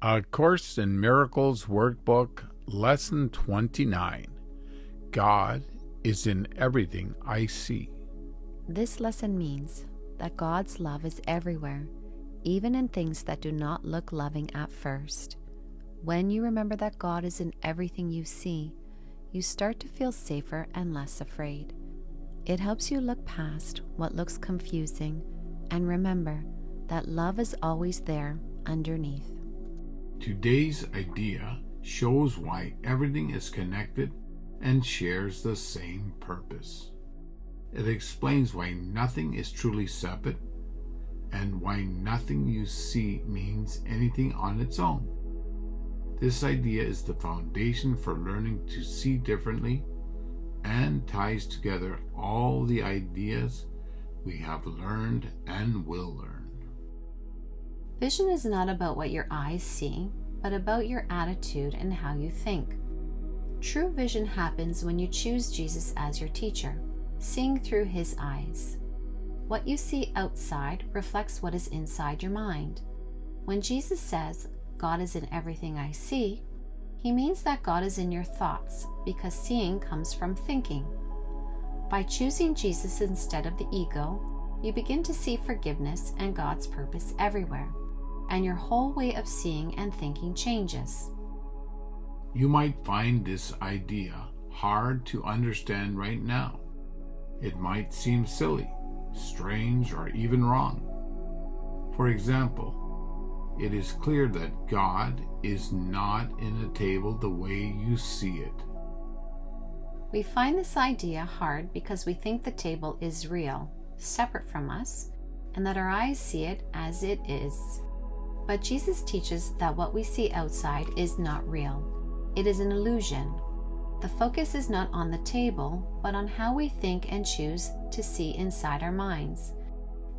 A Course in Miracles Workbook, Lesson 29. God is in everything I see. This lesson means that God's love is everywhere, even in things that do not look loving at first. When you remember that God is in everything you see, you start to feel safer and less afraid. It helps you look past what looks confusing and remember that love is always there underneath. Today's idea shows why everything is connected and shares the same purpose. It explains why nothing is truly separate and why nothing you see means anything on its own. This idea is the foundation for learning to see differently and ties together all the ideas we have learned and will learn. Vision is not about what your eyes see, but about your attitude and how you think. True vision happens when you choose Jesus as your teacher, seeing through his eyes. What you see outside reflects what is inside your mind. When Jesus says, God is in everything I see, he means that God is in your thoughts, because seeing comes from thinking. By choosing Jesus instead of the ego, you begin to see forgiveness and God's purpose everywhere, and your whole way of seeing and thinking changes. You might find this idea hard to understand right now. It might seem silly, strange, or even wrong. For example, it is clear that God is not in a table the way you see it. We find this idea hard because we think the table is real, separate from us, and that our eyes see it as it is. But Jesus teaches that what we see outside is not real. It is an illusion. The focus is not on the table, but on how we think and choose to see inside our minds.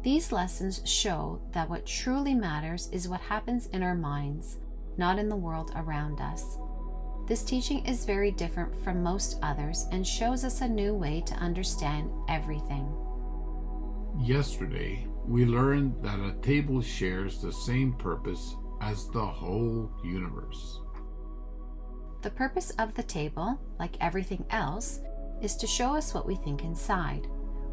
These lessons show that what truly matters is what happens in our minds, not in the world around us. This teaching is very different from most others and shows us a new way to understand everything. Yesterday, we learned that a table shares the same purpose as the whole universe. The purpose of the table, like everything else, is to show us what we think inside.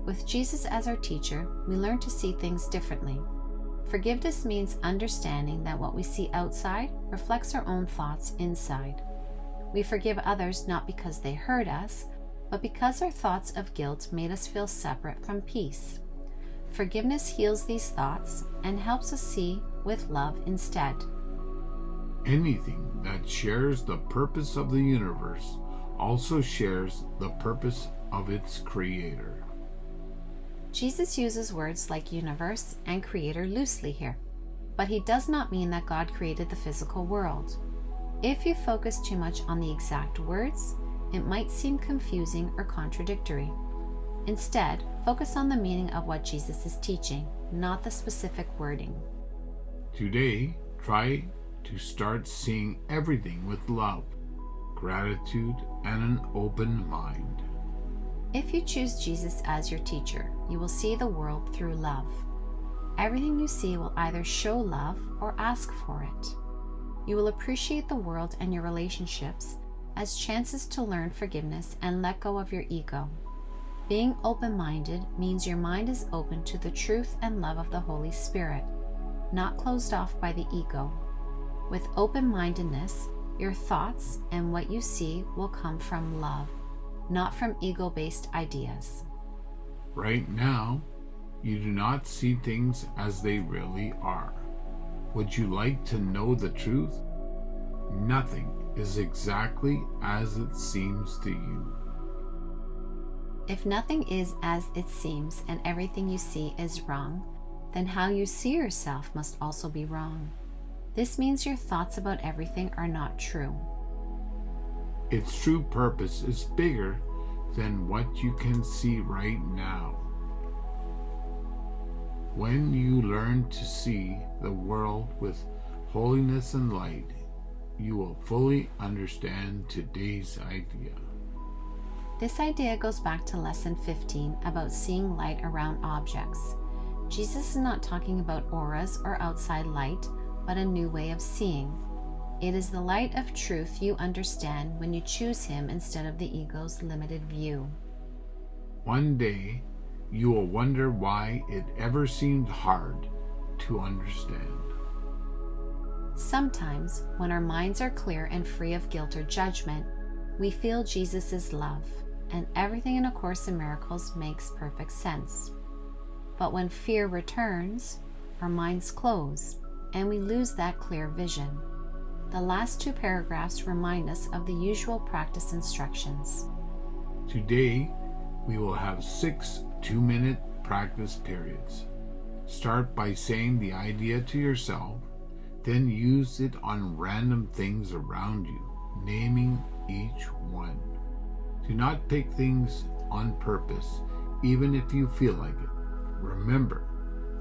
With Jesus as our teacher, we learn to see things differently. Forgiveness means understanding that what we see outside reflects our own thoughts inside. We forgive others not because they hurt us, but because our thoughts of guilt made us feel separate from peace. Forgiveness heals these thoughts and helps us see with love instead. Anything that shares the purpose of the universe also shares the purpose of its creator. Jesus uses words like universe and creator loosely here, but he does not mean that God created the physical world. If you focus too much on the exact words, it might seem confusing or contradictory. Instead, focus on the meaning of what Jesus is teaching, not the specific wording. Today, try to start seeing everything with love, gratitude, and an open mind. If you choose Jesus as your teacher, you will see the world through love. Everything you see will either show love or ask for it. You will appreciate the world and your relationships as chances to learn forgiveness and let go of your ego. Being open-minded means your mind is open to the truth and love of the Holy Spirit, not closed off by the ego. With open-mindedness, your thoughts and what you see will come from love, not from ego-based ideas. Right now, you do not see things as they really are. Would you like to know the truth? Nothing is exactly as it seems to you. If nothing is as it seems and everything you see is wrong, then how you see yourself must also be wrong. This means your thoughts about everything are not true. Its true purpose is bigger than what you can see right now. When you learn to see the world with holiness and light, you will fully understand today's idea. This idea goes back to lesson 15 about seeing light around objects. Jesus is not talking about auras or outside light, but a new way of seeing. It is the light of truth you understand when you choose Him instead of the ego's limited view. One day, you will wonder why it ever seemed hard to understand. Sometimes, when our minds are clear and free of guilt or judgment, we feel Jesus' love, and everything in A Course in Miracles makes perfect sense. But when fear returns, our minds close, and we lose that clear vision. The last 2 paragraphs remind us of the usual practice instructions. Today, we will have 6 2-minute practice periods. Start by saying the idea to yourself, then use it on random things around you, naming each one. Do not pick things on purpose, even if you feel like it. Remember,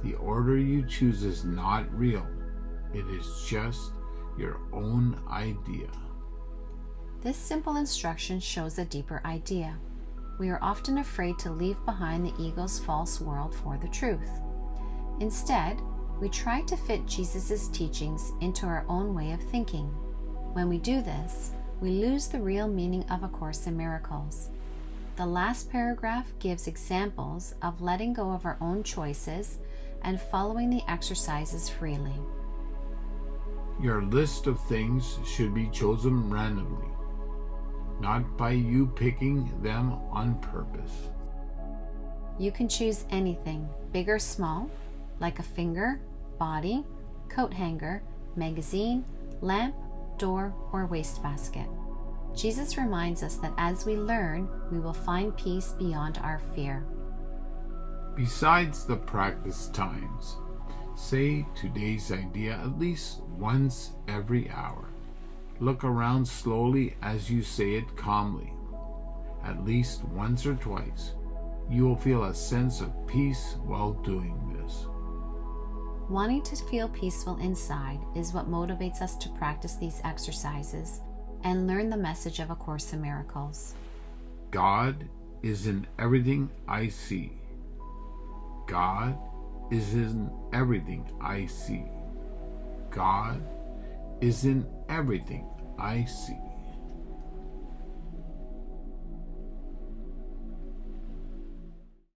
the order you choose is not real. It is just your own idea. This simple instruction shows a deeper idea. We are often afraid to leave behind the ego's false world for the truth. Instead, we try to fit Jesus' teachings into our own way of thinking. When we do this, we lose the real meaning of A Course in Miracles. The last paragraph gives examples of letting go of our own choices and following the exercises freely. Your list of things should be chosen randomly, not by you picking them on purpose. You can choose anything, big or small, like a finger, body, coat hanger, magazine, lamp, door, or wastebasket. Jesus reminds us that as we learn, we will find peace beyond our fear. Besides the practice times, say today's idea at least once every hour. Look around slowly as you say it calmly. At least once or twice, you will feel a sense of peace while doing this. Wanting to feel peaceful inside is what motivates us to practice these exercises and learn the message of A Course in Miracles. God is in everything I see. God is in everything I see. God is in everything I see.